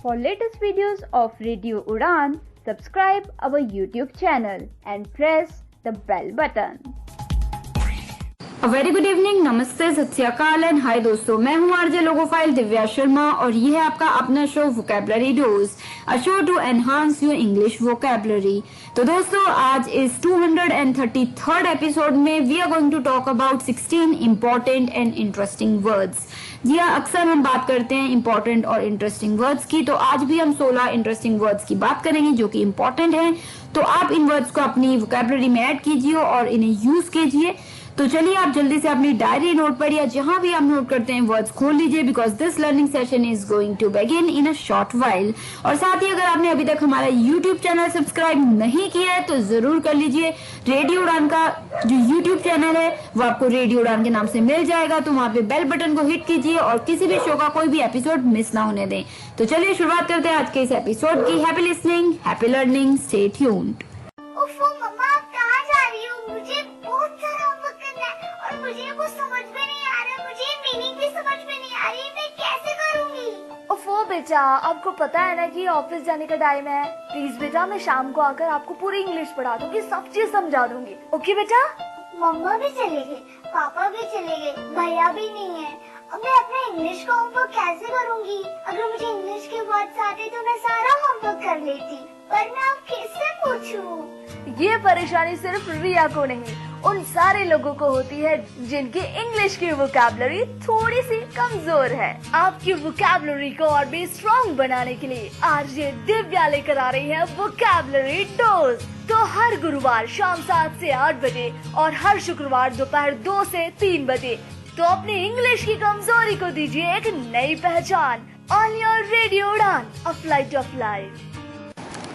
For latest videos of Radio Udan, subscribe our YouTube channel and press the bell button. A very good evening, नमस्ते, सत श्री अकाल and hi दोस्तों, मैं हूँ RJ logophile Divya Sharma और ये है आपका अपना show vocabulary dose, a show to enhance your English vocabulary. तो दोस्तों आज इस 233rd एपिसोड में we are going to talk about 16 important and interesting words. जी हाँ, अक्सर हम बात करते हैं इम्पोर्टेंट और इंटरेस्टिंग वर्ड्स की, तो आज भी हम 16 इंटरेस्टिंग वर्ड्स की बात करेंगे जो कि इम्पोर्टेंट हैं। तो आप इन वर्ड्स को अपनी वोकैबुलरी में ऐड कीजिए और इन्हें यूज कीजिए। तो चलिए आप जल्दी से अपनी डायरी नोट पर या जहां भी आप नोट करते हैं वर्ड्स खोल लीजिए, because this learning session is going to begin in a short while. और साथ ही अगर आपने अभी तक हमारा यूट्यूब चैनल सब्सक्राइब नहीं किया है तो जरूर कर लीजिए। रेडियो उड़ान का जो यूट्यूब चैनल है वो आपको रेडियो उड़ान के नाम से मिल जाएगा, तो वहां पे बेल बटन को हिट कीजिए और किसी भी शो का कोई भी एपिसोड मिस ना होने दें। तो चलिए शुरुआत करते हैं आज के इस एपिसोड की। Happy listening, happy learning, stay tuned. मुझे कुछ समझ में नहीं आ रहा, मुझे मीनिंग भी समझ में नहीं आ रही, मैं कैसे करूँगी? ओफो बेटा, आपको पता है ना कि ऑफिस जाने का टाइम है। प्लीज बेटा, मैं शाम को आकर आपको पूरी इंग्लिश पढ़ा दूंगी, सब चीज समझा दूंगी। ओके बेटा? मम्मा भी चले गए, पापा भी चले गए, भैया भी नहीं है। अब मैं अपना इंग्लिश का होमवर्क कैसे करूँगी? अगर मुझे इंग्लिश के वर्ड्स आते तो मैं सारा होमवर्क कर लेती, पर मैं अब किससे पूछूं? ये परेशानी सिर्फ रिया को नहीं, उन सारे लोगों को होती है जिनकी इंग्लिश की वोकैबुलरी थोड़ी सी कमजोर है। आपकी वोकैबुलरी को और भी स्ट्रॉन्ग बनाने के लिए आरजे दिव्या लेकर आ रही है वोकैबुलरी डोज। तो हर गुरुवार शाम 7 से 8 बजे और हर शुक्रवार दोपहर 2 से 3 बजे तो अपनी इंग्लिश की कमजोरी को दीजिए एक नई पहचान। On your radio Udaan, a flight of life.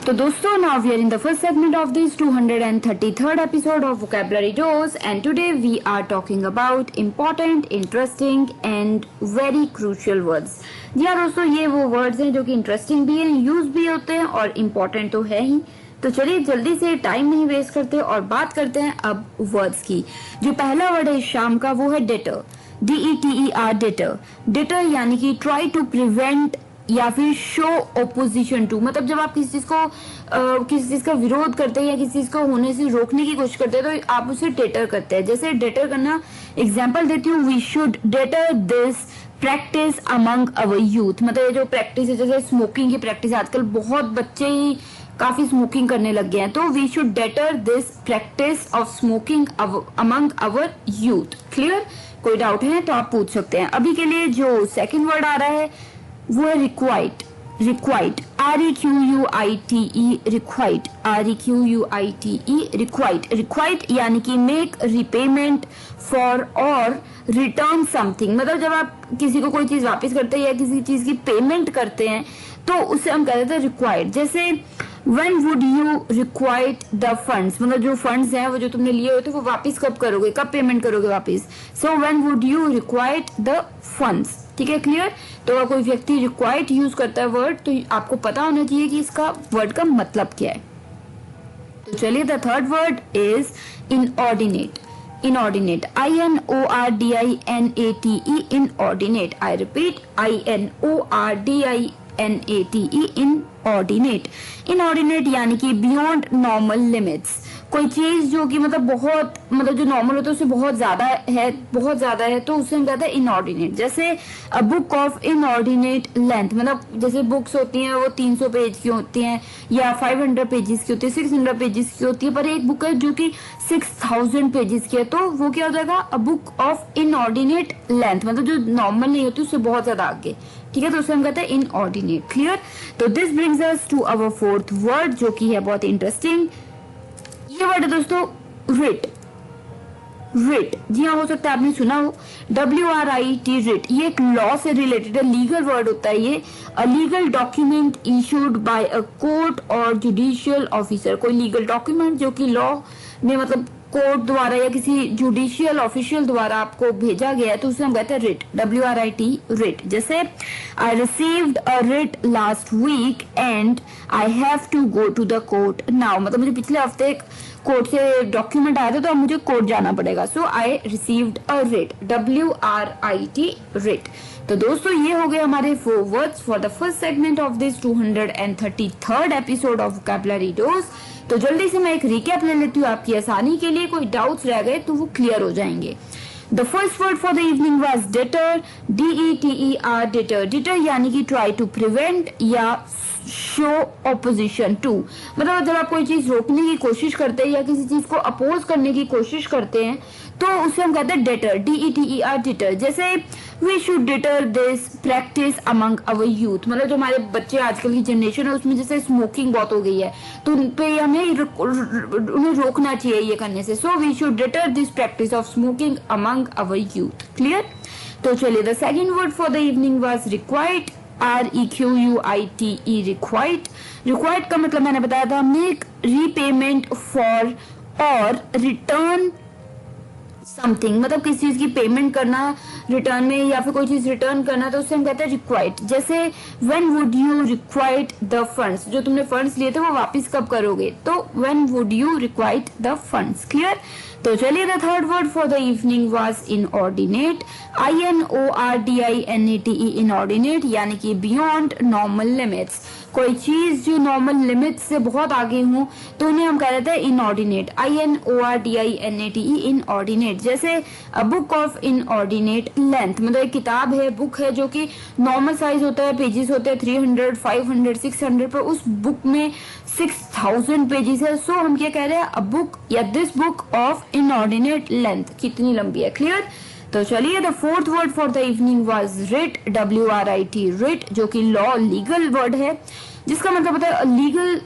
तो दोस्तों, now we are in the first segment of this 233rd episode of Vocabulary Dose, and today we are talking about important, interesting and very crucial words. जी हाँ दोस्तों, ये वो words हैं जो कि interesting भी हैं, use भी होते हैं और important तो है ही। तो चलिए जल्दी से टाइम नहीं वेस्ट करते और बात करते हैं अब वर्ड्स की। जो पहला वर्ड है शाम का वो है deter, DETER, deter। deter यानी कि try to prevent या फिर शो ओपोजिशन टू, मतलब जब आप किसी चीज का विरोध करते हैं या किसी चीज को होने से रोकने की कोशिश करते हैं तो आप उसे डेटर करते हैं। जैसे डेटर करना, एग्जांपल देती हूँ, we should deter this practice among our youth. मतलब ये जो प्रैक्टिस है, जैसे स्मोकिंग की प्रैक्टिस, आजकल बहुत बच्चे ही काफी स्मोकिंग करने लग गए हैं, तो we should deter this practice of smoking among our youth. Clear? कोई डाउट है तो आप पूछ सकते हैं। अभी के लिए जो सेकेंड वर्ड आ रहा है वो है रिक्वाइट, रिक्वाइट, REQUITE, रिक्वाइट, REQUITE, रिक्वाइट। रिक्वाइट यानी कि मेक रिपेमेंट फॉर और रिटर्न समथिंग। मतलब जब आप किसी को कोई चीज वापस करते हैं या किसी चीज की पेमेंट करते हैं तो उसे हम कहते हैं रिक्वाइट। जैसे when would you requite the funds, मतलब जो फंड्स हैं वो जो तुमने लिए होते वो वापस कब करोगे, कब पेमेंट करोगे वापस। so when would you requite the funds, ठीक है? क्लियर? तो अगर कोई व्यक्ति रिक्वाइट यूज करता है वर्ड तो आपको पता होना चाहिए कि इसका वर्ड का मतलब क्या है। तो चलिए the third word is inordinate, inordinate, INORDINATE, inordinate. I repeat, INORDINATE, inordinate. Inordinate यानी कि बियॉन्ड नॉर्मल लिमिट्स, कोई चीज जो कि मतलब बहुत, मतलब जो नॉर्मल होता है उससे बहुत ज्यादा है, बहुत ज्यादा है, तो उसे हम कहते हैं इनऑर्डिनेट। जैसे a book of inordinate length, मतलब जैसे बुक्स होती हैं वो 300 पेज की होती हैं या 500 पेजेस की होती है, 600 पेजेस की होती है, पर एक बुक है जो कि 6000 पेजेस की है, तो वो क्या हो जाएगा, अ बुक ऑफ इनऑर्डिनेट लेंथ, मतलब जो नॉर्मल नहीं होती उससे बहुत ज्यादा आगे। ठीक है, तो उसे हम कहते हैं इनऑर्डिनेट। क्लियर? तो this brings us to our fourth word जो कि है बहुत इंटरेस्टिंग। ये वर्ड है दोस्तों रिट, रिट। जी हाँ, हो सकता है आपने सुना हो, WRIT, रिट। ये एक लॉ से रिलेटेड है, लीगल वर्ड होता है ये। A legal document issued by a court और जुडिशियल ऑफिसर, कोई लीगल डॉक्यूमेंट जो कि लॉ में मतलब कोर्ट द्वारा या किसी जुडिशियल ऑफिशियल द्वारा आपको भेजा गया है तो उसे हम कहते हैं रिट, WRIT, रिट। जैसे I received a writ last week and I have to go to the court now, मतलब मुझे पिछले हफ्ते कोर्ट से डॉक्यूमेंट आया था तो अब मुझे कोर्ट जाना पड़ेगा। So I received a writ, WRIT, writ. तो दोस्तों ये हो गए हमारे 4 words for the first segment of this 233rd episode of vocabulary dose. तो जल्दी से मैं एक रिकैप ले लेती हूँ आपकी आसानी के लिए, कोई डाउट्स रह गए तो वो क्लियर हो जाएंगे। The first word for the evening was deter, D-E-T-E-R, deter. Deter यानी कि try to prevent या show opposition to, मतलब जब आप कोई चीज रोकने की कोशिश करते हैं या किसी चीज को अपोज करने की कोशिश करते हैं तो उसे हम कहते हैं deter, D-E-T-E-R, deter। जैसे we should deter this practice among our youth, मतलब जो हमारे बच्चे आजकल की जनरेशन है उसमें जैसे स्मोकिंग बहुत हो गई है तो उन पे हमें उन्हें रोकना चाहिए ये करने से। So we should deter this practice of smoking among our youth। Clear? तो चलिए, the second word for the evening was requite, R-E-Q-U-I-T-E, requite। requite का मतलब मैंने बताया था, make repayment for और return समथिंग, मतलब किसी चीज की पेमेंट करना रिटर्न में या फिर कोई चीज रिटर्न करना, तो उससे हम कहते हैं रिक्वाइट। जैसे when would you requite the funds, जो तुमने फंड्स लिए थे वो वापस कब करोगे, तो when would you requite the funds. Clear? तो चलिए, the third word for the evening was inordinate, I-N-O-R-D-I-N-A-T-E, inordinate यानी कि बियॉन्ड नॉर्मल लिमिट्स। कोई चीज जो नॉर्मल लिमिट से बहुत आगे हो तो उन्हें हम कह देते हैं इनऑर्डिनेट, I-N-O-R-D-I-N-A-T-E, इनऑर्डिनेट। जैसे a book of inordinate length, मतलब एक किताब है, बुक है जो कि नॉर्मल साइज होता है, पेजेस होते हैं 300, 500, 600, पर उस बुक में 6000 पेजेस है। सो हम क्या कह रहे हैं, अ बुक या this book of inordinate length, कितनी लंबी है। क्लियर? तो चलिए, the fourth word for the evening was writ, W-R-I-T, writ, जो कि लॉ लीगल वर्ड है जिसका मतलब होता है legal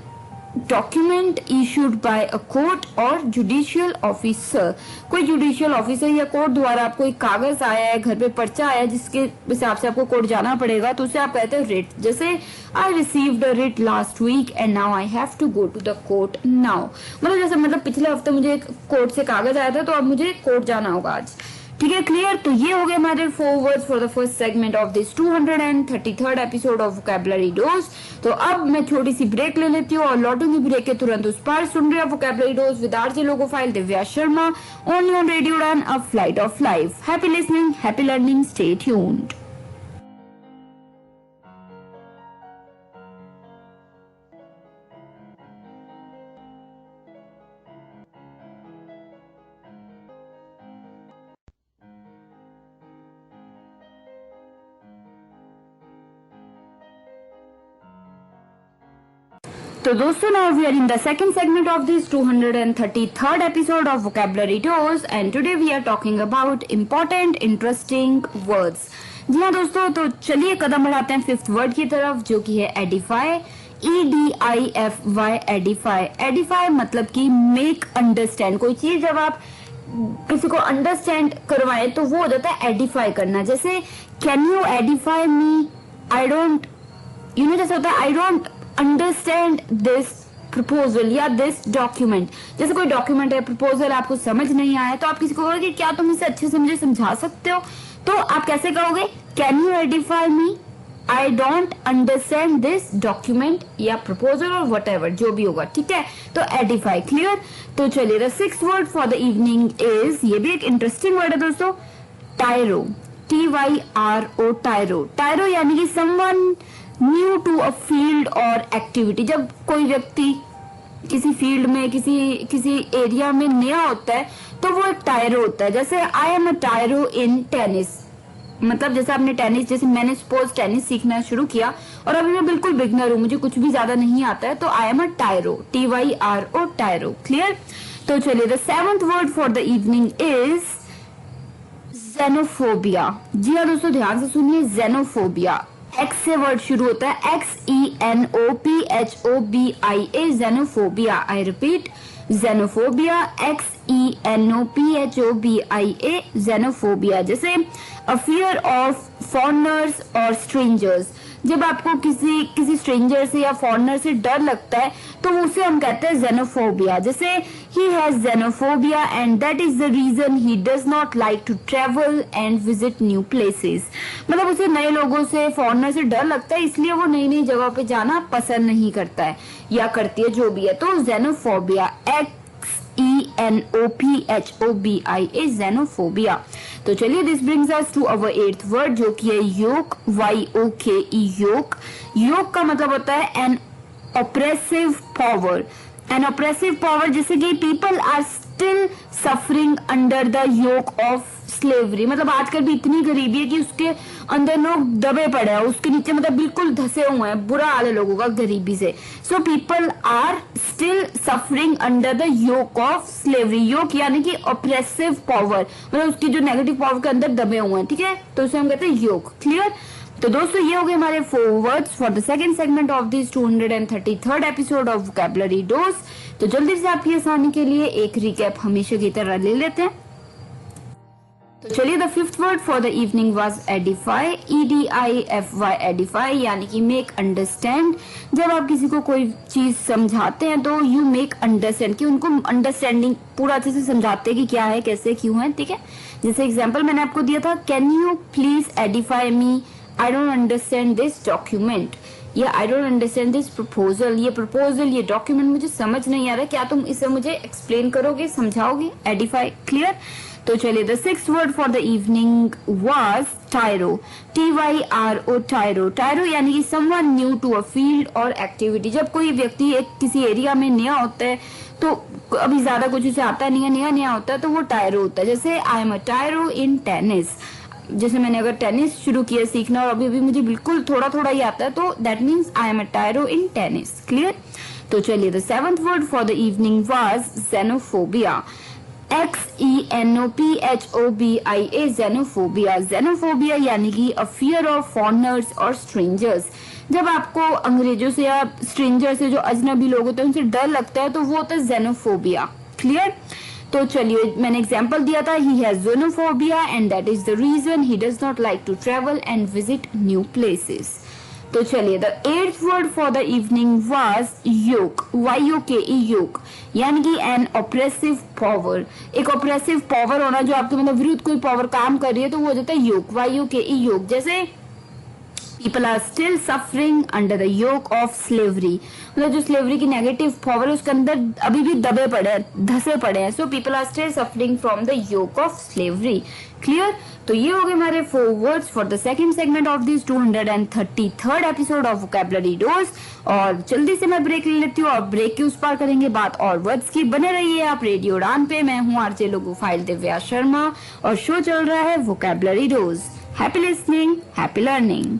document issued by a court और जुडिशियल ऑफिसर। कोई जुडिशियल ऑफिसर या कोर्ट द्वारा आपको एक कागज आया है, घर पे पर्चा आया है जिसके हिसाब से आपको कोर्ट जाना पड़ेगा, तो उसे आप कहते हैं रिट। जैसे I received a writ last week and now I have to go to the court now, मतलब जैसे मतलब पिछले हफ्ते मुझे कोर्ट से कागज आया था तो अब मुझे कोर्ट जाना होगा आज। ठीक है? क्लियर? तो ये हो गए हमारे 4 words for the first segment of this 233rd episode of vocabulary dose. तो अब मैं छोटी सी ब्रेक ले लेती हूँ और लौटूंगी ब्रेक के तुरंत उस पार। सुन रहे हो vocabulary dose with RJ logophile Divya Sharma, only on radio Udaan, a flight of life. Happy listening, happy learning, stay tuned. तो दोस्तों, now we are in the second segment of this 233rd episode of Vocabulary Dose and today we are talking about important interesting words। जी हाँ दोस्तों, तो चलिए कदम बढ़ाते हैं 5th word की तरफ जो कि है एडिफाई, E-D-I-F-Y, एडिफाई। एडिफाई मतलब कि मेक अंडरस्टैंड, कोई चीज जब आप किसी को अंडरस्टैंड करवाएं तो वो हो जाता है एडिफाई करना। जैसे can you Edify me, I don't, जैसे होता है आई डोंट अंडरस्टैंड दिस प्रपोजल या दिस डॉक्यूमेंट। जैसे कोई डॉक्यूमेंट है, प्रपोजल आपको समझ नहीं आया तो आप किसी को कहोगे क्या तुम इसे अच्छे से मुझे समझा सकते हो, तो आप कैसे कहोगे, can you Edify me, I don't understand this document या प्रपोजल और वट एवर, जो भी होगा। ठीक है? तो एडिफाई। क्लियर? तो चलिए, the 6th word for the evening is, ये भी एक इंटरेस्टिंग वर्ड है दोस्तों, टायरो, T-Y-R-O, टायरो। टायरो यानी कि someone new to a field और एक्टिविटी। जब कोई व्यक्ति किसी फील्ड में, किसी एरिया में नया होता है तो वो एक टायरो होता है। जैसे I am a टायरो in tennis, मतलब जैसे आपने टेनिस, जैसे मैंने सपोज टेनिस सीखना शुरू किया और अभी मैं बिल्कुल बिगनर हूँ, मुझे कुछ भी ज्यादा नहीं आता है, तो I am a टायरो, T-Y-R-O, टायरो। Clear? तो चलिए, the 7th word for the evening is xenophobia. जी हाँ दोस्तों, ध्यान से सुनिए, जेनोफोबिया एक्स से वर्ड शुरू होता है, X-E-N-O-P-H-O-B-I-A, xenophobia. I repeat, xenophobia, X-E-N-O-P-H-O-B-I-A, xenophobia. जैसे अ फियर ऑफ फॉरेनर्स और स्ट्रेंजर्स, जब आपको किसी स्ट्रेंजर से या फॉरेनर से डर लगता है तो उसे हम कहते हैं जेनोफोबिया। जैसे he has xenophobia and that is the reason he does not like to travel and visit new places, मतलब उसे नए लोगों से, फॉरेनर से डर लगता है, इसलिए वो नई नई जगह पे जाना पसंद नहीं करता है या करती है, जो भी है। तो जेनोफोबिया, XENOPHOBIA, xenophobia। तो चलिए this brings us to our 8th word जो कि है योक, YOKE, योक। योक का मतलब होता है an oppressive power. An oppressive power जैसे कि people are still suffering under the yoke of slavery, मतलब आजकल भी इतनी गरीबी है कि उसके अंदर लोग दबे पड़े हैं, उसके नीचे मतलब बिल्कुल धसे हुए हैं, बुरा हाल है लोगों का गरीबी से। So people are still suffering under the yoke of slavery. Yoke यानी कि ऑप्रेसिव पावर, मतलब उसकी जो नेगेटिव पावर के अंदर दबे हुए हैं, ठीक है, तो उसे हम कहते हैं योक। क्लियर? तो दोस्तों ये हो गए हमारे 4 words for the second segment of this 233rd episode of vocabulary dose. तो जल्दी से आपकी आसानी के लिए एक रिकैप हमेशा की तरह ले लेते हैं। तो चलिए the 5th word for the evening was Edify, EDIFY, Edify यानी कि मेक अंडरस्टैंड। जब आप किसी को कोई चीज समझाते हैं तो यू मेक अंडरस्टैंड, कि उनको अंडरस्टैंडिंग पूरा अच्छे से समझाते हैं कि क्या है, कैसे, क्यों है, ठीक है। जैसे एग्जाम्पल मैंने आपको दिया था, can you please edify me, I don't understand this document, या I don't understand this proposal, ये प्रपोजल, ये डॉक्यूमेंट मुझे समझ नहीं आ रहा, क्या तुम इसे मुझे एक्सप्लेन करोगे, समझाओगे, एडिफाई। क्लियर? तो चलिए the 6th word for the evening was tyro, TYRO, tyro. Tyro यानी कि someone new to a field और एक्टिविटी। जब कोई व्यक्ति एक किसी एरिया में नया होता है तो अभी ज्यादा कुछ उसे आता नहीं है, नया होता है, तो वो टायरो होता है। जैसे I am a टायरो in tennis, जैसे मैंने अगर टेनिस शुरू किया सीखना और अभी मुझे बिल्कुल थोड़ा थोड़ा ही आता है, तो that means I am a टायरो in tennis. Clear? तो चलिए the 7th word for the evening was xenophobia, XENOPHOBIA, xenophobia। xenophobia यानी कि अ फियर ऑफ फॉरेनर्स और स्ट्रेंजर्स। जब आपको अंग्रेजों से या स्ट्रेंजर से, जो अजनबी लोग होते हैं, उनसे डर लगता है, तो वो होता है xenophobia। क्लियर? तो चलिए मैंने एग्जाम्पल दिया था, he has xenophobia and that is the reason he does not like to travel and visit new places. तो चलिए the 8th word for the evening was yoke, YOKE, yoke यानी कि an oppressive power. एक oppressive power होना, जो आपके मतलब विरुद्ध कोई पावर काम कर रही है, तो वो हो जाता है योक, YOKE, योक। जैसे people are still suffering under the yoke of slavery, मतलब जो स्लेवरी की नेगेटिव पावर है उसके अंदर अभी भी दबे पड़े हैं, धसे पड़े हैं। So people are still suffering from the yoke of slavery. Clear? तो ये हो गए हमारे 4 words for the second segment of this 233rd episode of vocabulary dose. और जल्दी से मैं ब्रेक ले लेती हूँ और ब्रेक के उस पार करेंगे बात और वर्ड्स की। बने रहिए आप रेडियो उड़ान पे। मैं हूँ आरजे लोगो फाइल दिव्या शर्मा और शो चल रहा है vocabulary dose. Happy listening, happy learning.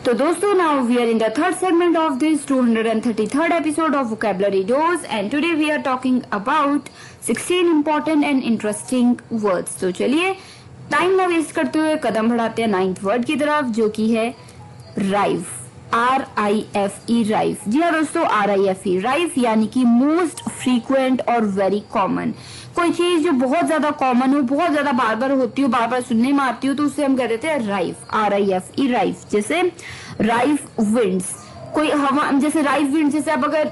तो दोस्तों now we are in the third segment of this 233rd episode of vocabulary dose and today we are talking about 16 important and interesting words. तो चलिए टाइम ना waste करते हुए कदम बढ़ाते हैं 9th word की तरफ, जो कि है राइफ, RIFE, राइफ। जी हाँ दोस्तों, RIFE, राइफ यानी कि मोस्ट फ्रीक्वेंट और वेरी कॉमन। कोई चीज जो बहुत ज्यादा कॉमन हो, बहुत ज्यादा बार बार होती हो, बार बार सुनने में आती हो, तो उससे हम कह देते हैं राइफ, RIFE, राइफ। जैसे राइफ विंड्स, कोई हवा, जैसे राइफ विंड, जैसे आप अगर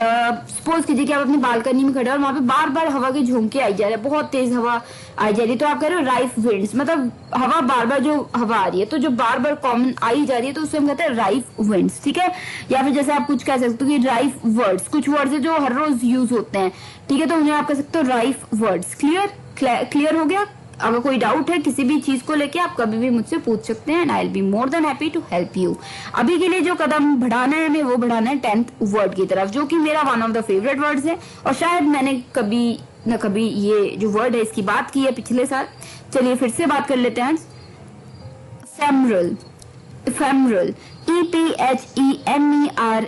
सपोज कीजिए कि आप अपनी बालकनी में खड़े और वहां पे बार बार हवा के झोंके आई जा रहे हैं, बहुत तेज हवा आई जा रही है, तो आप कह रहे हो राइफ विंड्स, मतलब हवा बार बार जो हवा आ रही है, तो जो बार बार कॉमन आई जा रही है, तो उससे हम कहते हैं राइफ विंड्स। ठीक है? या फिर जैसे आप कुछ कह सकते हो कि राइफ वर्ड्स, कुछ वर्ड्स है जो हर रोज यूज होते हैं, ठीक है, तो उन्हें आप कह सकते हो राइफ वर्ड्स। क्लियर हो गया? अगर कोई डाउट है किसी भी चीज को लेके, आप कभी भी मुझसे पूछ सकते हैं and I will be more than happy to help you. अभी के लिए जो कदम बढ़ाना है हमें, वो बढ़ाना है 10th वर्ड की तरफ, जो कि मेरा one of the favourite words है और शायद मैंने कभी न कभी ये जो वर्ड है इसकी बात की है पिछले साल। चलिए फिर से बात कर लेते हैं। Ephemeral, ephemeral, EPHEMERAL,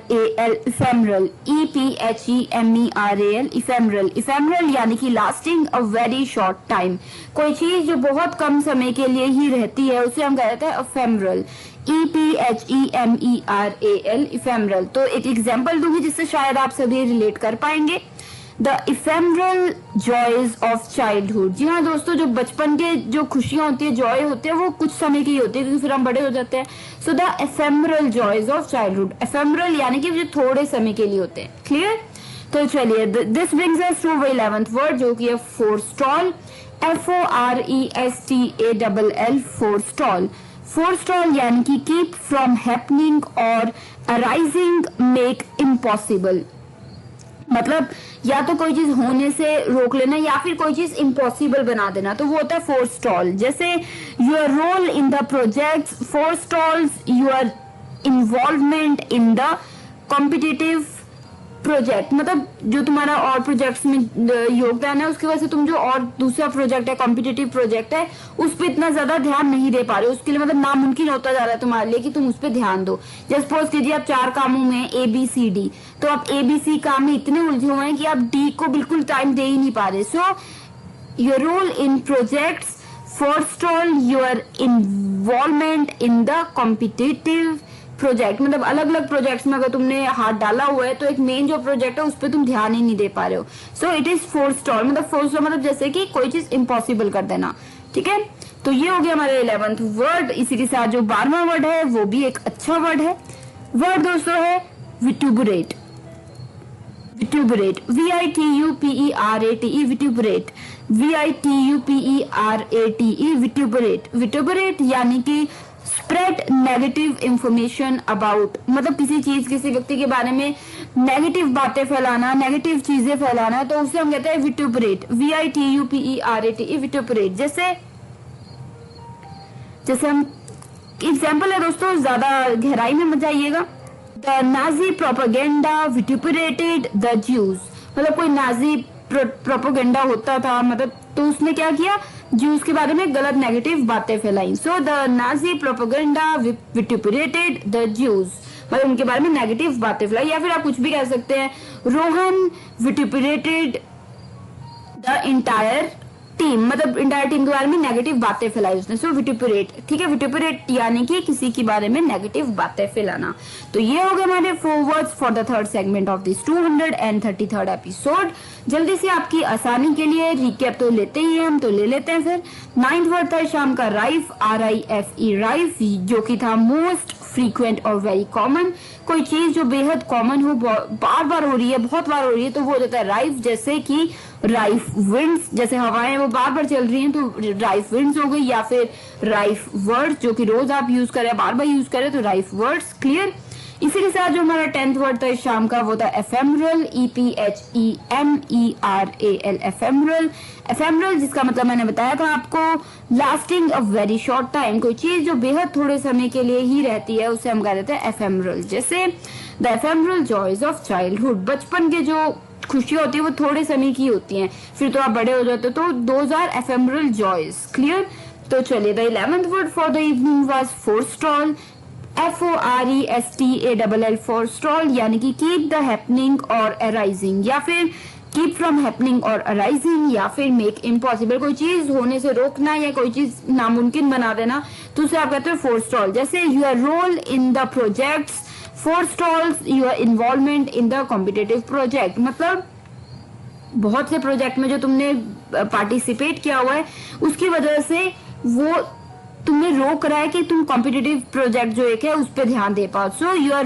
ephemeral, EPHEMERAL, ephemeral. Ephemeral यानी कि lasting a very short time, कोई चीज जो बहुत कम समय के लिए ही रहती है, उसे हम कहते हैं एफेमरल, EPHEMERAL, इफेमरल। तो एक एग्जाम्पल दूंगी जिससे शायद आप सभी रिलेट कर पाएंगे। The ephemeral joys of childhood. जी हाँ दोस्तों, जो बचपन के जो खुशियां होती है, जॉय होते हैं, वो कुछ समय की होती है क्योंकि फिर हम बड़े हो जाते हैं। So the ephemeral joys of childhood, ephemeral यानी कि जो थोड़े समय के लिए होते हैं। क्लियर? तो चलिए, this brings us to 11th word जो कि है फोरस्टॉल, FORESTALL, फोरस्टॉल। फोरस्टॉल यानी कि कीप फ्रॉम हैपनिंग और अराइजिंग, मेक इम्पॉसिबल। मतलब या तो कोई चीज होने से रोक लेना या फिर कोई चीज इम्पॉसिबल बना देना, तो वो होता है फोरस्टॉल। जैसे your role in the project forestalls your involvement in the competitive project. मतलब जो तुम्हारा और प्रोजेक्ट्स में योगदान है उसकी वजह से तुम जो और दूसरा प्रोजेक्ट है, कॉम्पिटिटिव प्रोजेक्ट है, उस पर इतना ज्यादा ध्यान नहीं दे पा रहे हो। उसके लिए मतलब नामुमकिन होता जा रहा है तुम्हारे लिए कि तुम उस पर ध्यान दो। जैसे सपोज कीजिए आप 4 कामों में ABCD, तो आप ABC काम में इतने उलझे हुए हैं कि आप D को बिल्कुल टाइम दे ही नहीं पा रहे। So your role in projects forestall your involvement in the competitive project. मतलब अलग अलग प्रोजेक्ट्स में अगर तुमने हाथ डाला हुआ है तो एक मेन जो प्रोजेक्ट है उस पर तुम ध्यान ही नहीं दे पा रहे हो। So it is forestall. मतलब फोरस्टॉल मतलब जैसे कि कोई चीज इम्पॉसिबल कर देना। ठीक है, तो ये हो गया हमारे 11th वर्ड। इसी के साथ जो 12वां वर्ड है वो भी एक अच्छा वर्ड है। वर्ड दोस्तों है विट्यूबरेट। विट्यूबरेट, VITUPERATE, विट्यूबरेट, VITUPERATE, विट्यूबरेट। विट्यूबरेट यानी कि स्प्रेड नेगेटिव इंफॉर्मेशन अबाउट। मतलब किसी चीज, किसी व्यक्ति के बारे में नेगेटिव बातें फैलाना, नेगेटिव चीजें फैलाना, तो उसे हम कहते हैं विट्यूबरेट, VITUPERATE, विट्यूबरेट। जैसे हम एग्जाम्पल है दोस्तों, ज्यादा गहराई में मत जाइएगा। The Nazi propaganda vituperated the Jews. मतलब कोई नाजी प्रोपेगेंडा होता था, मतलब तो उसने क्या किया, ज्यूज के बारे में गलत नेगेटिव बातें फैलाई। So the Nazi propaganda vituperated the Jews, मतलब उनके बारे में नेगेटिव बातें फैलाई। या फिर आप कुछ भी कह सकते हैं, रोहन विट्यूपरेटेड द इंटायर टीम, मतलब इंटायर टीम के बारे में नेगेटिव बातें फैलाई उसने। सो विट्यूपरेट, ठीक है, विट्यूपरेट यानी कि किसी के बारे में नेगेटिव बातें फैलाना। तो ये हो गए हमारे 4 words for the 3rd segment of this 233rd episode. जल्दी से आपकी आसानी के लिए रिकैप तो लेते ही हैं हम, तो ले लेते हैं फिर। 9th वर्ड था शाम का राइफ, RIFE, राइफ, जो कि था मोस्ट फ्रीक्वेंट और वेरी कॉमन। कोई चीज जो बेहद कॉमन हो, बार बार हो रही है, बहुत बार हो रही है, तो वो होता है राइफ। जैसे कि राइफ विंड्स, जैसे हवाएं वो बार बार चल रही हैं तो राइफ विंड्स हो गई। या फिर राइफ वर्ड्स, जो कि रोज आप यूज करें, बार बार यूज करें, तो राइफ वर्ड्स। क्लियर? इसी के साथ जो हमारा 10th वर्ड था इस शाम का वो था एफेमरल, EPHEMERAL, एफेमरल। एफेमरल जिसका मतलब मैंने बताया था आपको, lasting a very short time. कोई चीज जो बेहद थोड़े समय के लिए ही रहती है उसे हम कह देते हैं एफेमरल। जैसे the ephemeral joys of childhood, बचपन के जो खुशियां होती है वो थोड़े समय की होती हैं, फिर तो आप बड़े हो जाते हो। तो those are ephemeral joys. Clear? तो चलिए, the 11th word for the evening was forestall, FORESTALL, forestall यानी कि कीप द हैपनिंग और अराइजिंग, या फिर कीप फ्रॉम हैपनिंग और अराइजिंग, या फिर मेक इम्पॉसिबल। कोई चीज होने से रोकना या कोई चीज नामुमकिन बना देना, तो उसे आप कहते हैं फोरस्टॉल। जैसे your role in the projects forestalls your involvement in the competitive project. मतलब बहुत से प्रोजेक्ट में जो तुमने पार्टिसिपेट किया हुआ है उसकी वजह से वो तुम्हें रोक रहा है कि तुम कॉम्पिटिटिव प्रोजेक्ट जो एक है उस पर ध्यान दे पाओ। सो your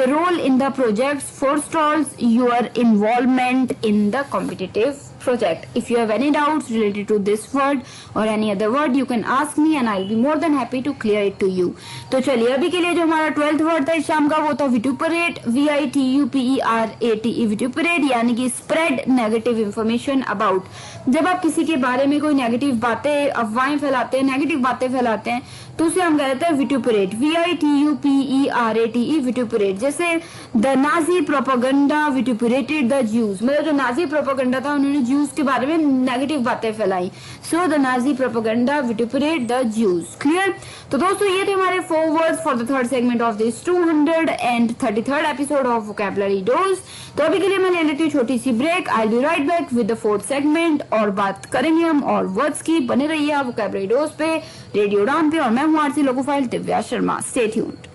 role in the project forestalls your involvement in the competitive project. If you have any doubts related to this word or any other word, you can ask me and I'll be more than happy to clear it to you. तो चलिए, अभी के लिए जो हमारा 12th word था इस शाम का वो था विट्यूपरेट, VITUPERATE, विट्यूपरेट यानी कि स्प्रेड नेगेटिव इंफॉर्मेशन अबाउट। जब आप किसी के बारे में कोई नेगेटिव बातें, अफवाहें फैलाते हैं, नेगेटिव बातें फैलाते हैं, तो उसे हम कहते हैं विट्यूपरेट, VITUPERATE, विट्यूपरेट। जैसे the Nazi propaganda vituperated the Jews, मतलब जो नाजी प्रोपेगेंडा था उन्होंने ज्यूज के बारे में नेगेटिव बातें फैलाई। So the Nazi propaganda vituperate the Jews. Clear? तो दोस्तों ये थे हमारे 4 words for the third segment of this 233rd episode of vocabulary dose. तो अभी के लिए मैं ले लेती हूँ छोटी सी break. I will be right back with the 4th segment और बात करेंगे हम और वर्ड्स की। बने रहिए आप वोकैबुलरी डोज पे, रेडियो उड़ान पे, और मैं हूँ RJ logophile Divya Sharma. Stay tuned.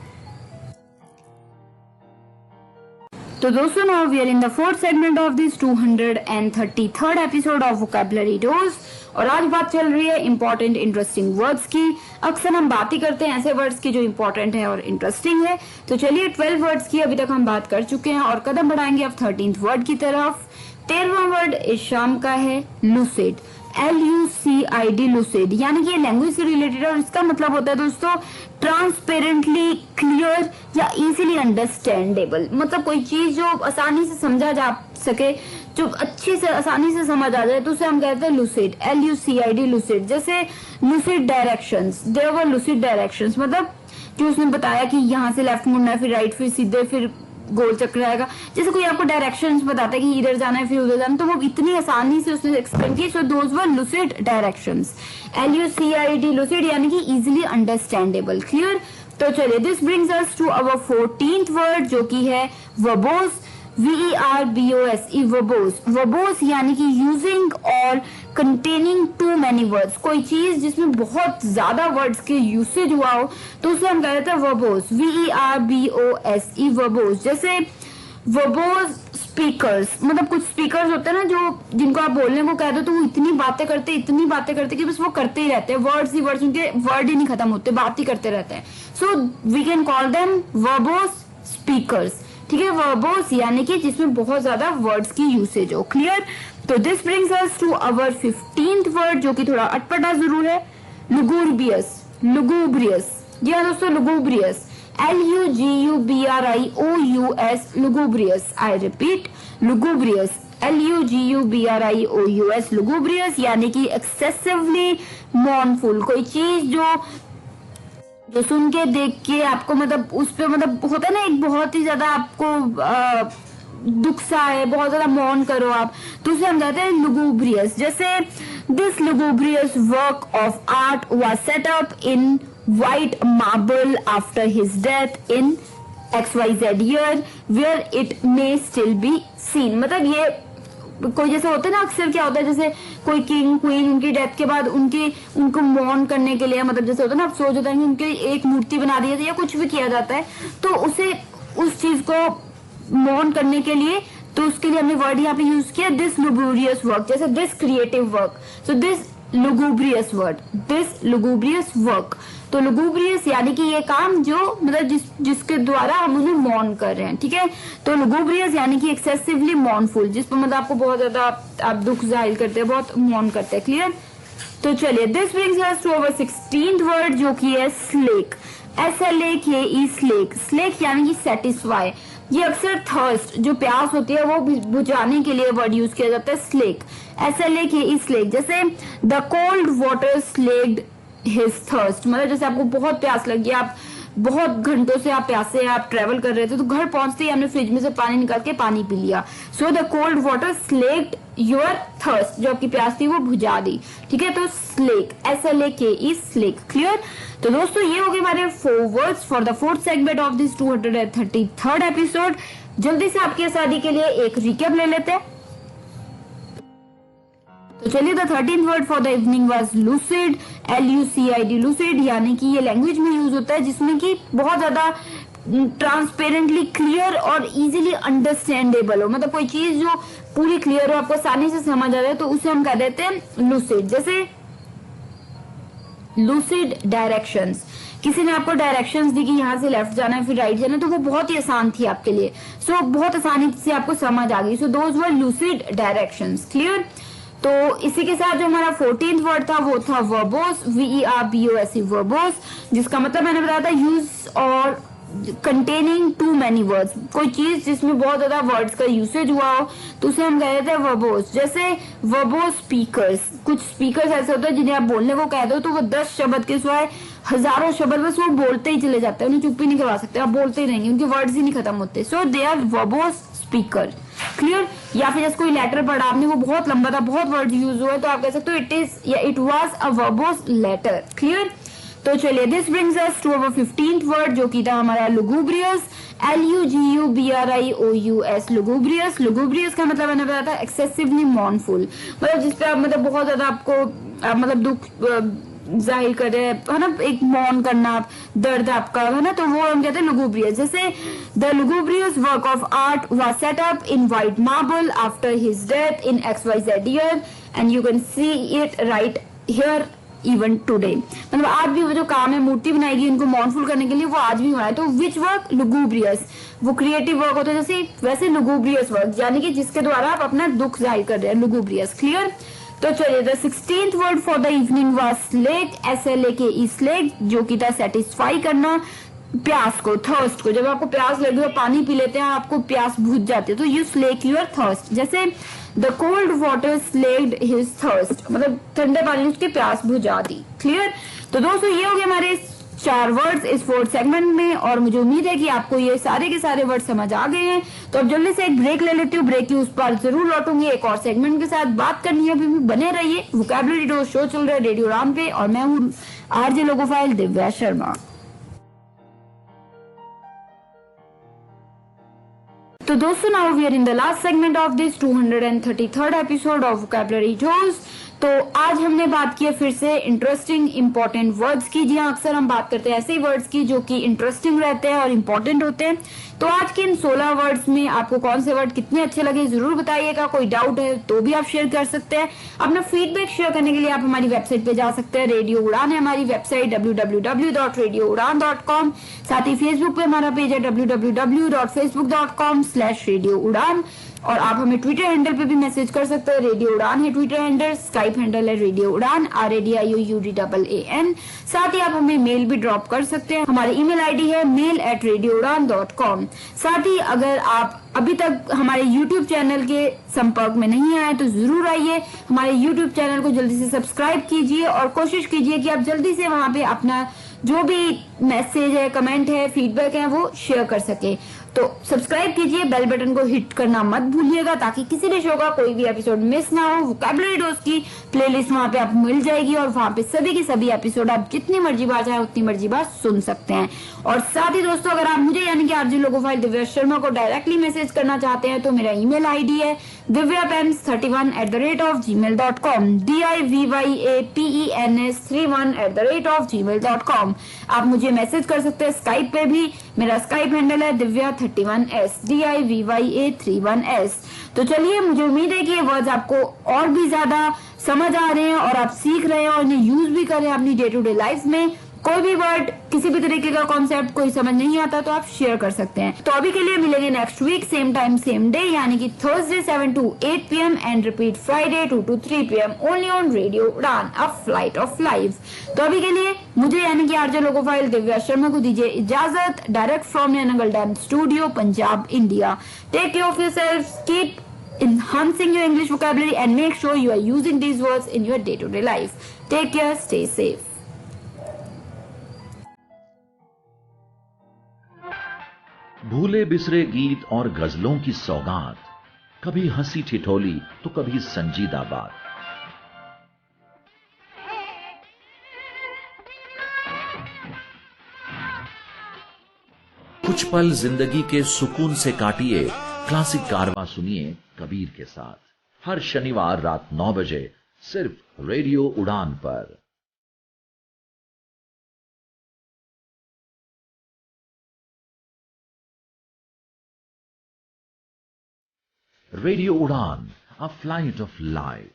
तो दोस्तों now we are in the 4th segment of this 233rd episode of vocabulary dose और आज बात चल रही है इंपॉर्टेंट इंटरेस्टिंग वर्ड्स की। अक्सर हम बात ही करते हैं ऐसे वर्ड्स की जो इंपॉर्टेंट है और इंटरेस्टिंग है। तो चलिए 12 वर्ड्स की अभी तक हम बात कर चुके हैं और कदम बढ़ाएंगे अब 13th वर्ड की तरफ। 13वां वर्ड इस शाम का है लूसिड। LUCID लूसिड, यानी कि ये लैंग्वेज से रिलेटेड है और इसका मतलब होता है दोस्तों ट्रांसपेरेंटली क्लियर या इजीली अंडरस्टैंडेबल। मतलब कोई चीज जो आसानी से समझा जा सके, जो अच्छे से आसानी से समझ आ जाए, तो उसे हम कहते हैं लूसिड। LUCID lucid. जैसे lucid directions, there were lucid directions, मतलब जो उसने बताया कि यहाँ से लेफ्ट मुड़ना है, फिर राइट, फिर सीधे, फिर गोल चक्कर आएगा। जैसे कोई आपको डायरेक्शंस बताता है कि इधर जाना है फिर उधर जाना, तो वो इतनी आसानी से उसने एक्सप्लेन की। So those were lucid directions. LUCID lucid, यानी कि इजीली अंडरस्टैंडेबल। क्लियर? तो चलिए this brings us to our 14th word जो कि है वर्बोस। VERBOS, verbose. वर्बोस यानी कि यूजिंग और कंटेनिंग टू मैनी वर्ड्स। कोई चीज जिसमें बहुत ज्यादा वर्ड्स के यूसेज हुआ हो तो उसे हम कहते हैं वर्बोस। VERBOS, verbose. जैसे वर्बोस स्पीकर्स, मतलब कुछ स्पीकर्स होते हैं ना जो जिनको आप बोलने को कह दो तो वो इतनी बातें करते कि बस वो करते ही रहते हैं, वर्ड्स ही वर्ड्स, उनके वर्ड ही नहीं खत्म होते, बात ही करते रहते हैं। So we can call them verbose speakers. ठीक है? वर्बोस यानी कि जिसमें बहुत ज्यादा वर्ड्स की यूसेज हो। क्लियर? तो this brings us to our 15th word जो कि थोड़ा अटपटा जरूर है, लुगुब्रियस। लुगुब्रियस, जी हाँ दोस्तों, lugubrious. LUGUBRIOUS, lugubrious. I repeat, lugubrious. LUGUBRIOUS, lugubrious, यानी कि एक्सेसिवली मॉर्नफुल। कोई चीज जो सुन के देख के आपको मतलब उस पे मतलब होता है ना एक बहुत ही ज्यादा आपको दुख सा है, बहुत ज्यादा मौन करो आप, तो उसे हम कहते हैं लुगुब्रियस। जैसे this lugubrious work of art was set up in white marble after his death in XYZ year where it may still be seen. मतलब ये कोई जैसे होता है ना, अक्सर क्या होता है जैसे कोई किंग क्वीन उनकी डेथ के बाद उनको मॉर्न करने के लिए, मतलब जैसे होता है ना, आप सोच होता है कि उनकी एक मूर्ति बना दी जाती है या कुछ भी किया जाता है, तो उसे उस चीज को मॉर्न करने के लिए, तो उसके लिए हमने वर्ड यहाँ पे यूज किया दिस लुगुब्रियस वर्क। जैसे this creative work, so this lugubrious word, this lugubrious work. तो लुगुब्रियस यानी कि ये काम जो मतलब जिसके द्वारा हम उन्हें मॉर्न कर रहे हैं। ठीक है? तो लुगुब्रियस यानी कि एक्सेसिवली मॉर्नफुल, जिस पर मतलब आपको बहुत ज्यादा आप दुख जाहिर करते हैं, बहुत मॉर्न करते हैं। क्लियर? तो चलिए this brings us to our 16th word जो कि है स्लेक। SLAKE, slack. स्लेक यानी कि सेटिस्फाई। ये अक्सर थर्स्ट, जो प्यास होती है वो बुझाने के लिए वर्ड यूज किया जाता है स्लेक। SLAKE, slake. जैसे the cold water slaked his thirst, मतलब जैसे आपको बहुत प्यास लगी, आप बहुत घंटों से आप प्यासे हैं, आप ट्रेवल कर रहे थे, तो घर पहुंचते ही हमने फ्रिज में से पानी निकाल के पानी पी लिया। So the cold water slaked your thirst, जो आपकी प्यास थी वो बुझा दी। ठीक है? तो स्लेक, SLAKE, स्लेक। क्लियर? तो दोस्तों ये हो गए हमारे 4 words for the 4th segment of this 233rd episode. जल्दी से आपकी आसानी के लिए एक रिकैप ले लेते हैं। तो चलिए the 13th word for the evening was lucid. LUCID lucid, यानी कि ये लैंग्वेज में यूज होता है जिसमें कि बहुत ज्यादा ट्रांसपेरेंटली क्लियर और इजीली अंडरस्टैंडेबल हो, मतलब कोई चीज जो पूरी क्लियर हो, आपको आसानी से समझ आ जाए, तो उसे हम कह देते हैं लूसिड। जैसे लूसिड डायरेक्शंस, किसी ने आपको डायरेक्शंस दी कि यहाँ से लेफ्ट जाना है फिर राइट जाना है, तो वो बहुत ही आसान थी आपके लिए। सो बहुत आसानी से आपको समझ आ गई। सो those were lucid directions. Clear? तो इसी के साथ जो हमारा 14th वर्ड था वो था वर्बोस। VERBOS, वर्बोस, जिसका मतलब मैंने बताया था यूज और कंटेनिंग टू मैनी वर्ड्स। कोई चीज जिसमें बहुत ज्यादा वर्ड्स का यूसेज हुआ हो तो उसे हम कहते हैं वर्बोस। जैसे वर्बोस स्पीकर्स, कुछ स्पीकर्स ऐसे होते हैं जिन्हें आप बोलने को कह दो तो वो 10 शब्द के सिवाय हजारों शब्द बस वो बोलते ही चले जाते हैं, उन्हें चुप ही नहीं करवा सकते, आप बोलते ही रहेंगे, उनके वर्ड्स ही नहीं खत्म होते। So they are verbose speaker. Clear. या फिर जैसे कोई लेटर पढ़ा आपने, वो बहुत लंबा था, बहुत वर्ड यूज हुआ है, तो आप कह सकते हो इट इज या it was a verbose letter. Clear. तो चलिए, this brings us to our 15th word, जो की था हमारा लुगुब्रियस, LUGUBRIOUS, लुगुब्रियस। लुगुब्रियस का मतलब मैंने बताया था एक्सेसिवली मॉर्नफुल, मतलब जिसपे आप मतलब बहुत ज्यादा आपको मतलब दुख जाहिर कर रहे हैं, है ना, एक मौन करना, दर्द आपका, है ना, तो वो हम कहते हैं लुगुब्रियस। जैसे the lugubrious work of art was set up in white marble after his death in XYZ year and you can see it right here even today. मतलब आज भी वो जो काम है, मूर्ति बनाई गई इनको मॉर्नफुल करने के लिए, वो आज भी बनाए। तो विच वर्क? लुगुब्रियस। वो क्रिएटिव वर्क होता है जैसे, वैसे लुगुब्रियस वर्क यानी कि जिसके द्वारा आप अपना दुख जाहिर कर रहे हैं, लुगुब्रियस। क्लियर। तो चलिए, the 16th word for the evening was slake, SLAKE, slake, जो की था सेटिस्फाई करना, प्यास को, थर्स्ट को। जब आपको प्यास लगी हो, पानी पी लेते हैं, आपको प्यास बुझ जाती है, तो यू स्लेक योर थर्स्ट। जैसे the cold water slaked his thirst, मतलब ठंडे पानी ने उसकी प्यास बुझा दी। क्लियर। तो दोस्तों, ये हो गए हमारे 4 वर्ड्स इस 4th सेगमेंट में, और मुझे उम्मीद है कि आपको ये सारे के सारे वर्ड समझ आ गए हैं। तो अब जल्दी से एक ब्रेक ले लेती हूँ, ब्रेक की उस पर जरूर लौटूंगी, एक और सेगमेंट के साथ बात करनी है। अभी भी बने रहिए, वोकैबुलरी डोज शो चल रहा है रेडियो उड़ान पे, और मैं हूँ RJ लोगोफाइल दिव्या शर्मा। तो दोस्तों, now we are in the last segment of this 233rd episode of vocabulary dose. तो आज हमने बात की है फिर से इंटरेस्टिंग इंपॉर्टेंट वर्ड्स की। जी हाँ, अक्सर हम बात करते हैं ऐसे ही वर्ड्स की जो कि इंटरेस्टिंग रहते हैं और इंपॉर्टेंट होते हैं। तो आज के इन 16 वर्ड्स में आपको कौन से वर्ड कितने अच्छे लगे जरूर बताइएगा। कोई डाउट है तो भी आप शेयर कर सकते हैं। अपना फीडबैक शेयर करने के लिए आप हमारी वेबसाइट पे जा सकते हैं। रेडियो उड़ान है हमारी वेबसाइट www.radioudan.com। साथ ही फेसबुक पे हमारा पेज है www.facebook.com/radioudan। और आप हमें ट्विटर हैंडल पे भी मैसेज कर सकते हैं, रेडियो उड़ान है ट्विटर हैंडल, स्काइप हैंडल है रेडियो उड़ान RADIOUDAAN। साथ ही आप हमें मेल भी ड्रॉप कर सकते हैं, हमारी ईमेल आईडी है mail@radioudan.com। साथ ही अगर आप अभी तक हमारे YouTube चैनल के संपर्क में नहीं आए तो जरूर आइए, हमारे YouTube चैनल को जल्दी से सब्सक्राइब कीजिए और कोशिश कीजिए कि आप जल्दी से वहाँ पे अपना जो भी मैसेज है, कमेंट है, फीडबैक है, वो शेयर कर सके। तो सब्सक्राइब कीजिए, बेल बटन को हिट करना मत भूलिएगा ताकि किसी भी शो का कोई भी एपिसोड मिस ना हो। वोकैबुलरी डोज की प्लेलिस्ट वहाँ पे आपको मिल जाएगी और वहाँ पे सभी के सभी एपिसोड आप जितनी मर्जी बार चाहे उतनी मर्जी बार सुन सकते हैं। और साथ ही दोस्तों, अगर आप मुझे यानी कि RJ लोगोफाइल दिव्या शर्मा को डायरेक्टली मैसेज करना चाहते हैं तो मेरा ईमेल आईडी है divyapens31@gmail.com, DIVYAPENS31@gmail.com। आप मुझे मैसेज कर सकते हैं स्काइप पे भी, मेरा स्काइप हैंडल है Divya31S, DIVYA31S। तो चलिए, मुझे उम्मीद है कि ये वर्ड्स आपको और भी ज्यादा समझ आ रहे हैं और आप सीख रहे हैं और इन्हें यूज भी कर रहे हैं अपनी डे टू डे लाइफ में। कोई भी वर्ड, किसी भी तरीके का कॉन्सेप्ट कोई समझ नहीं आता तो आप शेयर कर सकते हैं। तो अभी के लिए मिलेंगे next week same time same day, यानी कि Thursday 7 to 8 PM and repeat Friday 2 to 3 PM only on radio Udaan, a flight of life. तो अभी के लिए मुझे यानी कि RJ लोगोफाइल दिव्या शर्मा को दीजिए इजाजत, direct from Nangal dam studio, Punjab, India. Take care of yourself, keep enhancing your English vocabulary and make sure you are using these words in your day-to-day life. Take care, stay safe. भूले बिसरे गीत और गजलों की सौगात, कभी हंसी ठिठोली तो कभी संजीदा बात। कुछ पल जिंदगी के सुकून से काटिए, क्लासिक कारवां सुनिए कबीर के साथ, हर शनिवार रात 9 बजे सिर्फ रेडियो उड़ान पर। Radio Udaan, a flight of life.